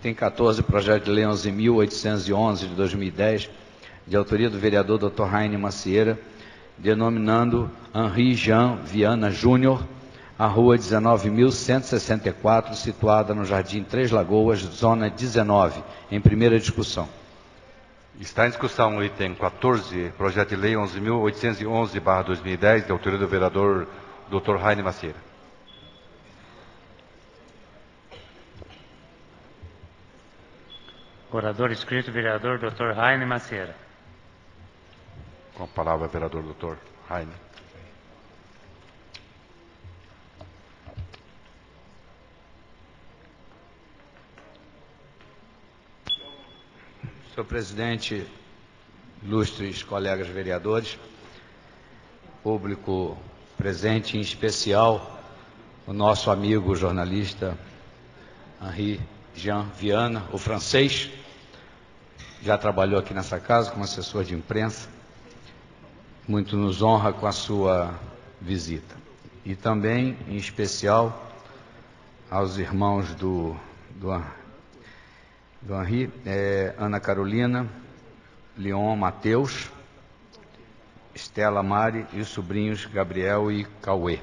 item 14, projeto de lei 11.811 de 2010, de autoria do vereador Dr. Rainer Macieira, denominando Henri Jean Viana Júnior, a rua 19.164, situada no Jardim Três Lagoas, zona 19, em primeira discussão. Está em discussão o item 14, projeto de lei 11.811/2010, de autoria do vereador Dr. Rainer Macieira. Orador inscrito, vereador Dr. Rainer Macieira. Com a palavra, vereador Dr. Rainer. Senhor presidente, ilustres colegas vereadores, público presente, em especial o nosso amigo jornalista Henri Jean Viana, o francês, já trabalhou aqui nessa casa como assessor de imprensa, muito nos honra com a sua visita. E também, em especial, aos irmãos do Henri, Ana Carolina, Leon Mateus, Estela Mari e os sobrinhos Gabriel e Cauê.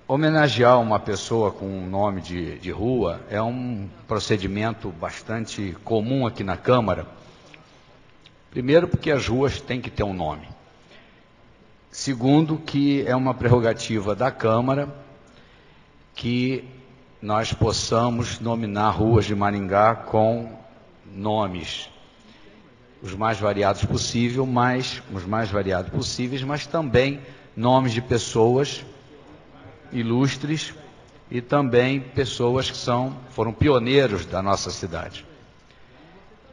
Homenagear uma pessoa com um nome de rua é um procedimento bastante comum aqui na Câmara. Primeiro, porque as ruas têm que ter um nome. Segundo, que é uma prerrogativa da Câmara que nós possamos nominar ruas de Maringá com nomes os mais variados possíveis, mas também nomes de pessoas ilustres e também pessoas que foram pioneiros da nossa cidade.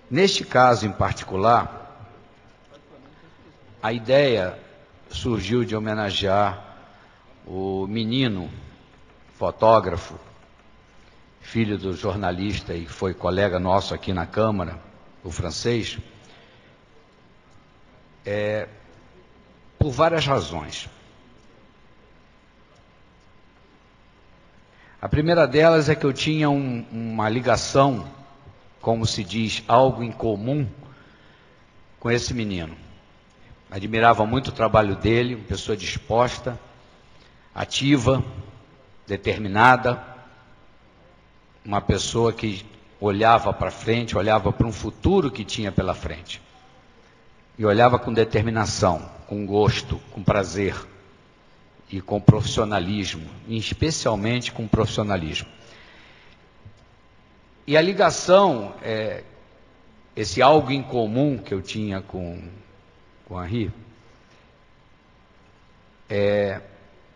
Neste caso em particular, a ideia surgiu de homenagear o menino fotógrafo, filho do jornalista e foi colega nosso aqui na Câmara, o francês, por várias razões. A primeira delas é que eu tinha uma ligação, como se diz, algo em comum com esse menino. Admirava muito o trabalho dele, uma pessoa disposta, ativa, determinada, uma pessoa que olhava para frente, olhava para um futuro que tinha pela frente. E olhava com determinação, com gosto, com prazer e com profissionalismo, e especialmente com profissionalismo. E a ligação, esse algo em comum que eu tinha com Henri,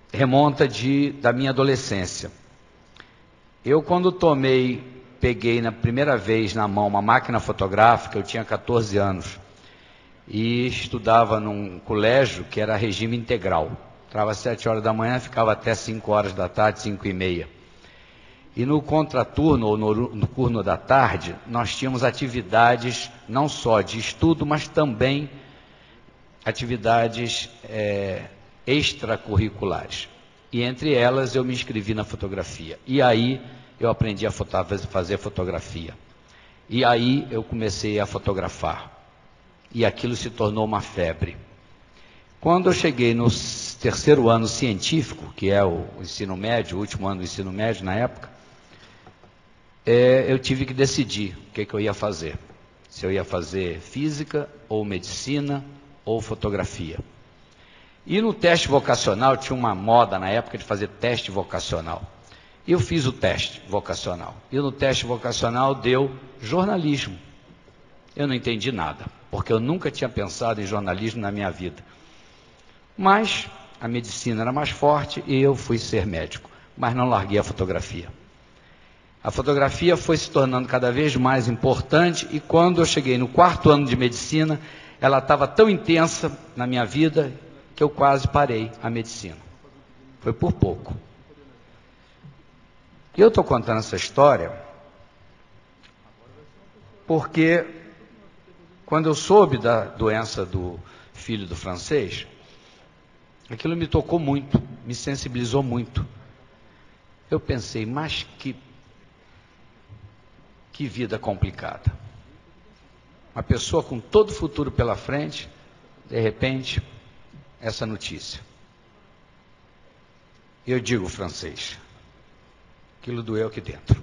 remonta da minha adolescência. Eu, quando peguei na primeira vez na mão uma máquina fotográfica, eu tinha 14 anos, e estudava num colégio que era regime integral. Entrava às 7 horas da manhã, ficava até 5 horas da tarde, 5h30. E no contraturno, ou no turno da tarde, nós tínhamos atividades não só de estudo, mas também atividades extracurriculares. E entre elas eu me inscrevi na fotografia. E aí eu aprendi a fazer fotografia. E aí eu comecei a fotografar. E aquilo se tornou uma febre. Quando eu cheguei no terceiro ano científico, que é o ensino médio, o último ano do ensino médio na época, eu tive que decidir o que eu ia fazer. Se eu ia fazer física, ou medicina, ou fotografia. E no teste vocacional, tinha uma moda na época de fazer teste vocacional. E eu fiz o teste vocacional. E no teste vocacional deu jornalismo. Eu não entendi nada, porque eu nunca tinha pensado em jornalismo na minha vida. Mas a medicina era mais forte e eu fui ser médico, mas não larguei a fotografia. A fotografia foi se tornando cada vez mais importante e quando eu cheguei no 4º ano de medicina, ela estava tão intensa na minha vida que eu quase parei a medicina. Foi por pouco. E eu estou contando essa história porque quando eu soube da doença do filho do francês, aquilo me tocou muito, me sensibilizou muito. Eu pensei, mas que vida complicada. Uma pessoa com todo o futuro pela frente, de repente, essa notícia. Eu digo, francês, aquilo doeu aqui dentro.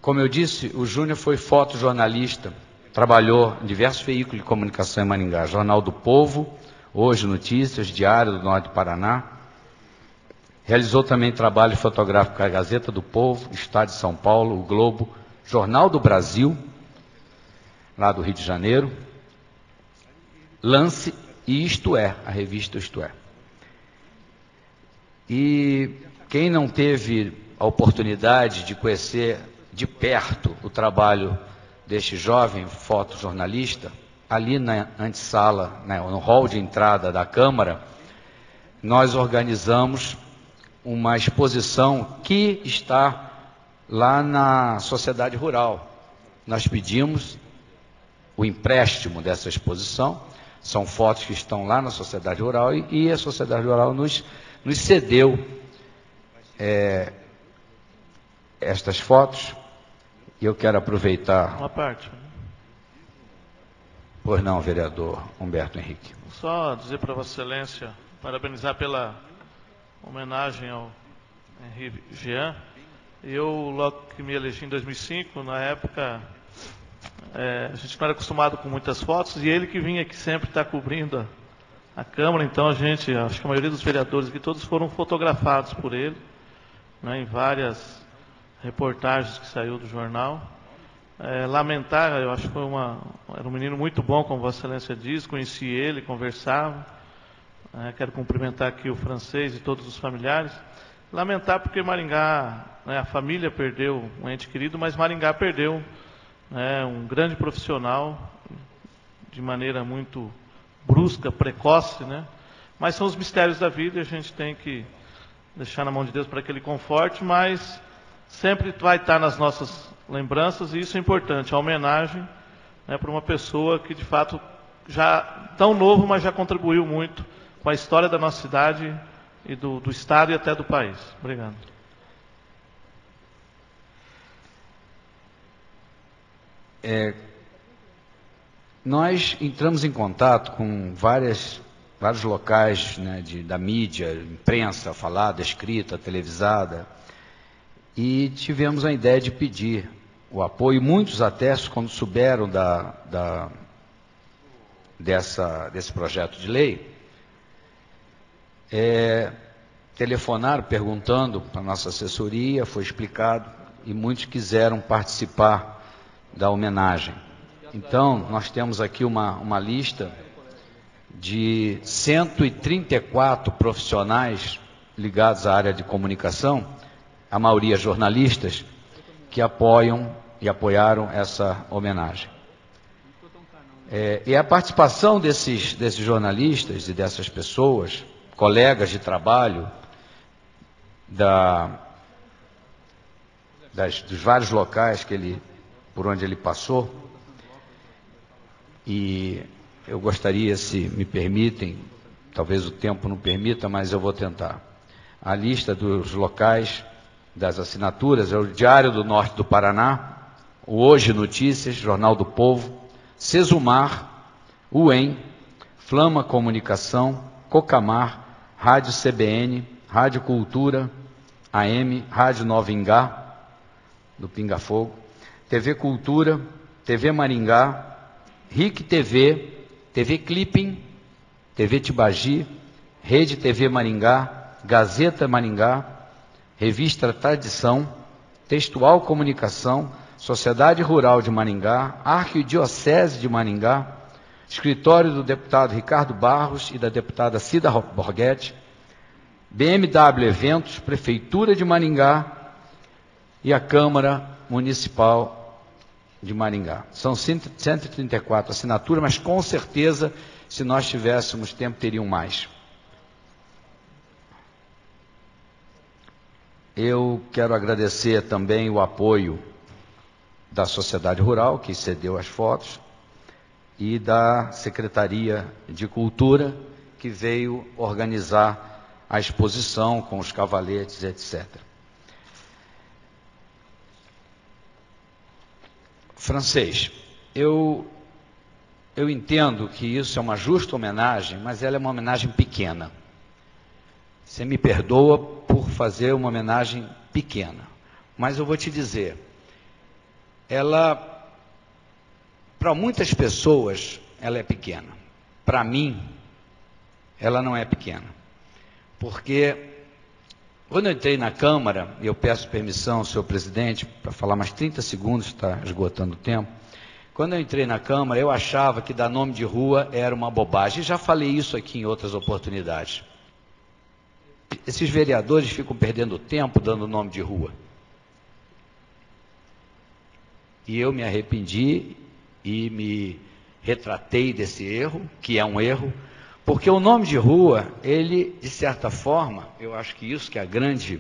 Como eu disse, o Júnior foi fotojornalista, trabalhou em diversos veículos de comunicação em Maringá, Jornal do Povo, Hoje Notícias, Diário do Norte do Paraná. Realizou também trabalho fotográfico com a Gazeta do Povo, Estado de São Paulo, o Globo, Jornal do Brasil, lá do Rio de Janeiro, Lance e Isto É, a revista Isto É. E quem não teve a oportunidade de conhecer de perto o trabalho deste jovem fotojornalista, ali na antessala, no hall de entrada da Câmara, nós organizamos uma exposição que está lá na Sociedade Rural. Nós pedimos o empréstimo dessa exposição, são fotos que estão lá na Sociedade Rural e a Sociedade Rural nos cedeu estas fotos. E eu quero aproveitar... Uma parte. Pois não, vereador Humberto Henrique. Só dizer para Vossa Excelência, parabenizar pela homenagem ao Henri Jean. Eu, logo que me elegi em 2005, na época, a gente não era acostumado com muitas fotos, e ele que vinha aqui sempre estar cobrindo a Câmara, então a gente, acho que a maioria dos vereadores aqui, todos foram fotografados por ele, né, em várias reportagens que saiu do jornal. Lamentar, eu acho que era um menino muito bom, como Vossa Excelência diz, conheci ele, conversava. Quero cumprimentar aqui o francês e todos os familiares. Lamentar porque Maringá, a família perdeu um ente querido, mas Maringá perdeu um grande profissional de maneira muito brusca, precoce, né? Mas são os mistérios da vida e a gente tem que deixar na mão de Deus para que Ele conforte, mas sempre vai estar nas nossas lembranças, e isso é importante, a homenagem para uma pessoa que de fato já tão novo, mas já contribuiu muito com a história da nossa cidade e do estado e até do país. Obrigado. Nós entramos em contato com vários locais, né, da mídia, imprensa falada, escrita, televisada, e tivemos a ideia de pedir o apoio. Muitos até, quando souberam desse projeto de lei, telefonaram perguntando para a nossa assessoria, foi explicado, e muitos quiseram participar da homenagem. Então, nós temos aqui uma lista de 134 profissionais ligados à área de comunicação, a maioria jornalistas, que apoiam e apoiaram essa homenagem. E a participação desses jornalistas e dessas pessoas, colegas de trabalho, dos vários locais por onde ele passou, e eu gostaria, se me permitem, talvez o tempo não permita, mas eu vou tentar. A lista dos locais, das assinaturas, é o Diário do Norte do Paraná, o Hoje Notícias, Jornal do Povo, Sesumar, UEM, Flama Comunicação, Cocamar, Rádio CBN, Rádio Cultura, AM, Rádio Nova Ingá, do Pinga Fogo, TV Cultura, TV Maringá, RIC TV, TV Clipping, TV Tibagi, Rede TV Maringá, Gazeta Maringá, Revista Tradição, Textual Comunicação, Sociedade Rural de Maringá, Arquidiocese de Maringá, Escritório do deputado Ricardo Barros e da deputada Cida Borghetti, BMW Eventos, Prefeitura de Maringá e a Câmara Municipal de Maringá. São 134 assinaturas, mas com certeza, se nós tivéssemos tempo, teriam mais. Eu quero agradecer também o apoio da Sociedade Rural, que cedeu as fotos, e da Secretaria de Cultura, que veio organizar a exposição com os cavaletes, etc. Francês, eu entendo que isso é uma justa homenagem, mas ela é uma homenagem pequena. Você me perdoa por fazer uma homenagem pequena, mas eu vou te dizer, ela, para muitas pessoas, ela é pequena. Para mim, ela não é pequena. Porque quando eu entrei na Câmara, e eu peço permissão, senhor presidente, para falar mais 30 segundos, está esgotando o tempo. Quando eu entrei na Câmara, eu achava que dar nome de rua era uma bobagem. Já falei isso aqui em outras oportunidades. Esses vereadores ficam perdendo tempo dando nome de rua. E eu me arrependi e me retratei desse erro, que é um erro, porque o nome de rua, ele, de certa forma, eu acho que isso que é a grande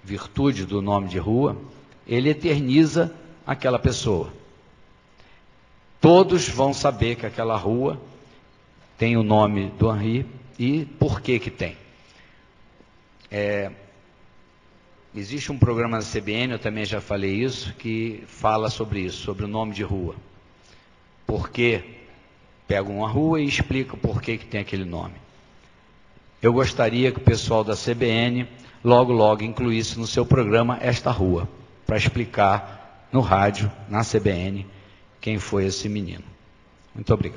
virtude do nome de rua, ele eterniza aquela pessoa. Todos vão saber que aquela rua tem o nome do Henri e por que que tem. Existe um programa da CBN, eu também já falei isso, que fala sobre isso, sobre o nome de rua. Porque pega uma rua e explica por que que tem aquele nome. Eu gostaria que o pessoal da CBN logo incluísse no seu programa esta rua, para explicar no rádio, na CBN, quem foi esse menino. Muito obrigado.